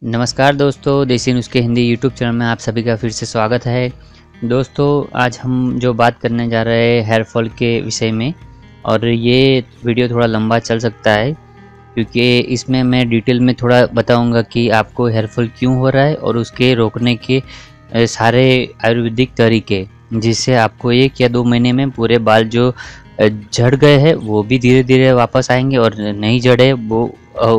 नमस्कार दोस्तों, देसी नुस्खे हिंदी यूट्यूब चैनल में आप सभी का फिर से स्वागत है। दोस्तों, आज हम जो बात करने जा रहे हैं हेयर फॉल के विषय में, और ये वीडियो थोड़ा लंबा चल सकता है क्योंकि इसमें मैं डिटेल में थोड़ा बताऊंगा कि आपको हेयर फॉल क्यों हो रहा है और उसके रोकने के सारे आयुर्वेदिक तरीके, जिससे आपको 1 या 2 महीने में पूरे बाल जो झड़ गए हैं वो भी धीरे धीरे वापस आएंगे और नई जड़ें वो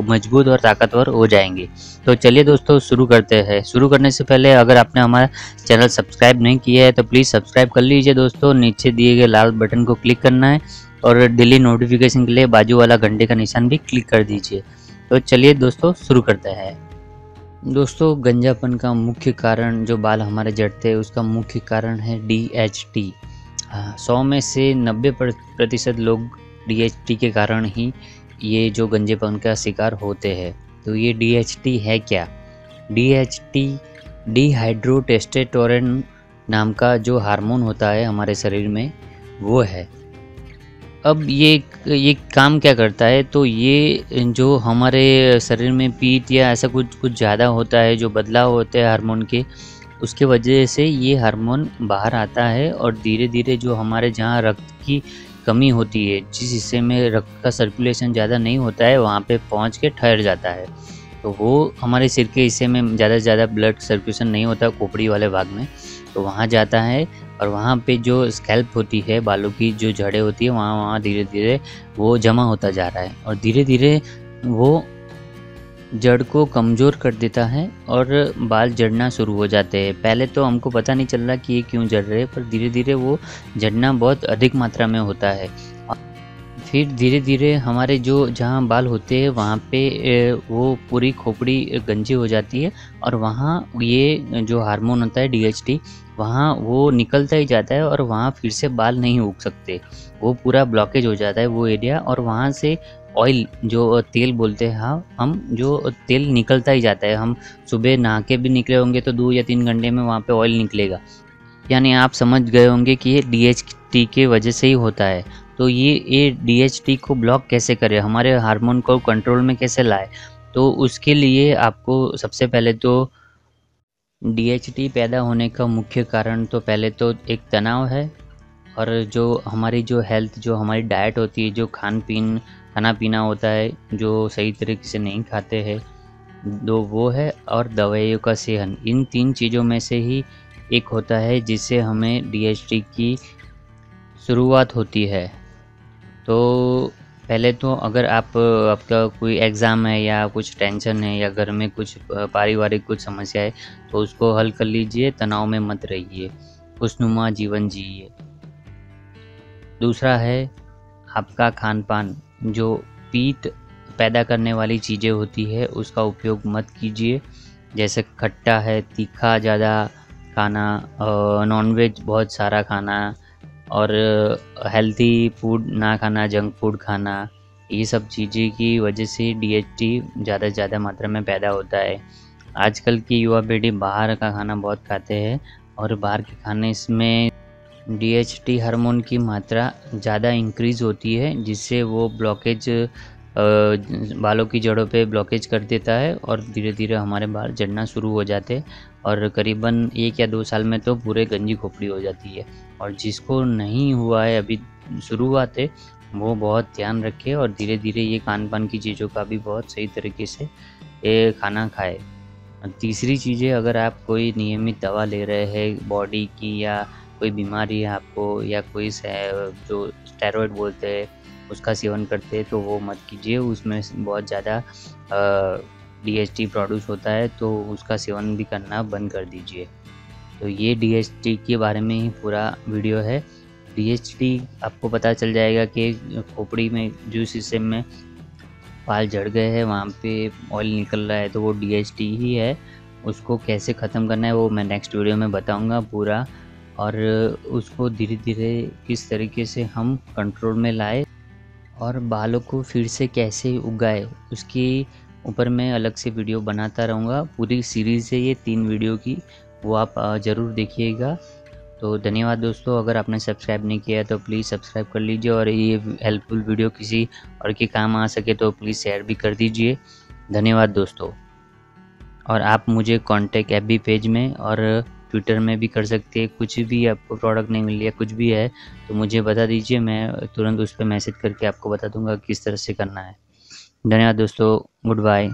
मजबूत और ताकतवर हो जाएंगी। तो चलिए दोस्तों, शुरू करते हैं। शुरू करने से पहले अगर आपने हमारा चैनल सब्सक्राइब नहीं किया है तो प्लीज़ सब्सक्राइब कर लीजिए दोस्तों। नीचे दिए गए लाल बटन को क्लिक करना है और डेली नोटिफिकेशन के लिए बाजू वाला घंटे का निशान भी क्लिक कर दीजिए। तो चलिए दोस्तों, शुरू करते हैं। दोस्तों, गंजापन का मुख्य कारण, जो बाल हमारे झड़ते हैं उसका मुख्य कारण है DHT। 100 में से 90% लोग DHT के कारण ही ये जो गंजेपन का शिकार होते हैं। तो ये DHT है क्या? DHT डिहाइड्रोटेस्टोस्टेरोन नाम का जो हार्मोन होता है हमारे शरीर में, वो है। अब ये काम क्या करता है? तो ये जो हमारे शरीर में पीत या ऐसा कुछ ज़्यादा होता है, जो बदलाव होते हैं हार्मोन के, उसके वजह से ये हार्मोन बाहर आता है और धीरे धीरे जो हमारे जहाँ रक्त की कमी होती है, जिस हिस्से में रक्त का सर्कुलेशन ज़्यादा नहीं होता है, वहाँ पे पहुँच के ठहर जाता है। तो वो हमारे सिर के हिस्से में ज़्यादा से ज़्यादा ब्लड सर्कुलेशन नहीं होता, खोपड़ी वाले भाग में, तो वहाँ जाता है और वहाँ पे जो स्कैल्प होती है, बालों की जो जड़ें होती है, वहाँ धीरे धीरे वो जमा होता जा रहा है और धीरे धीरे वो जड़ को कमज़ोर कर देता है और बाल झड़ना शुरू हो जाते हैं। पहले तो हमको पता नहीं चल रहा कि ये क्यों झड़ रहे हैं, पर धीरे धीरे वो झड़ना बहुत अधिक मात्रा में होता है। फिर धीरे धीरे हमारे जो जहाँ बाल होते हैं वहाँ पे वो पूरी खोपड़ी गंजी हो जाती है और वहाँ ये जो हार्मोन होता है DHT, वहाँ वो निकलता ही जाता है और वहाँ फिर से बाल नहीं उग सकते। वो पूरा ब्लॉकेज हो जाता है वो एरिया, और वहाँ से ऑयल, जो तेल बोलते हैं, हाँ, हम जो तेल निकलता ही जाता है। हम सुबह नहा के भी निकले होंगे तो 2 या 3 घंटे में वहाँ पे ऑयल निकलेगा। यानी आप समझ गए होंगे कि ये DHT के वजह से ही होता है। तो ये DHT को ब्लॉक कैसे करें, हमारे हार्मोन को कंट्रोल में कैसे लाए? तो उसके लिए आपको सबसे पहले तो DHT पैदा होने का मुख्य कारण तो पहले तो एक तनाव है, और जो हमारी जो हेल्थ, जो हमारी डाइट होती है, जो खाना पीना होता है, जो सही तरीके से नहीं खाते हैं, दो वो है, और दवाइयों का सेवन। इन 3 चीज़ों में से ही एक होता है जिससे हमें DHT की शुरुआत होती है। तो पहले तो अगर आपका कोई एग्ज़ाम है या कुछ टेंशन है या घर में कुछ पारिवारिक कुछ समस्या है, तो उसको हल कर लीजिए, तनाव में मत रहिए, खुशनुमा जीवन जिए। दूसरा है आपका खान-पान। जो पीत पैदा करने वाली चीज़ें होती है उसका उपयोग मत कीजिए, जैसे खट्टा है, तीखा ज़्यादा खाना, नॉनवेज बहुत सारा खाना, और हेल्दी फूड ना खाना, जंक फूड खाना। ये सब चीज़ें की वजह से DHT ज़्यादा से ज़्यादा मात्रा में पैदा होता है। आजकल की युवा पीढ़ी बाहर का खाना बहुत खाते हैं और बाहर के खाने में DHT हार्मोन की मात्रा ज़्यादा इंक्रीज़ होती है, जिससे वो ब्लॉकेज, बालों की जड़ों पे ब्लॉकेज कर देता है और धीरे धीरे हमारे बाल झड़ना शुरू हो जाते हैं और करीबन 1 या 2 साल में तो पूरे गंजी खोपड़ी हो जाती है। और जिसको नहीं हुआ है अभी शुरुआत है, वो बहुत ध्यान रखे और धीरे धीरे ये खान-पान की चीज़ों का भी बहुत सही तरीके से खाना खाए। तीसरी चीज़ है, अगर आप कोई नियमित दवा ले रहे हैं बॉडी की, या कोई बीमारी है आपको, या कोई जो स्टेरॉइड बोलते हैं उसका सेवन करते हैं, तो वो मत कीजिए। उसमें बहुत ज़्यादा DHT प्रोड्यूस होता है, तो उसका सेवन भी करना बंद कर दीजिए। तो ये DHT के बारे में ही पूरा वीडियो है। DHT आपको पता चल जाएगा कि खोपड़ी में जिस हिस्से में बाल झड़ गए हैं वहाँ पे ऑयल निकल रहा है, तो वो DHT ही है। उसको कैसे ख़त्म करना है वो मैं नेक्स्ट वीडियो में बताऊँगा पूरा, और उसको धीरे धीरे किस तरीके से हम कंट्रोल में लाए और बालों को फिर से कैसे उगाए, उसके ऊपर मैं अलग से वीडियो बनाता रहूँगा। पूरी सीरीज़ है ये 3 वीडियो की, वो आप ज़रूर देखिएगा। तो धन्यवाद दोस्तों। अगर आपने सब्सक्राइब नहीं किया है तो प्लीज़ सब्सक्राइब कर लीजिए, और ये हेल्पफुल वीडियो किसी और के काम आ सके तो प्लीज़ शेयर भी कर दीजिए। धन्यवाद दोस्तों। और आप मुझे कांटेक्ट एफबी पेज में और ट्विटर में भी कर सकते हैं। कुछ भी आपको प्रोडक्ट नहीं मिल रही है, कुछ भी है तो मुझे बता दीजिए, मैं तुरंत उस पर मैसेज करके आपको बता दूंगा किस तरह से करना है। धन्यवाद दोस्तों, गुड बाय।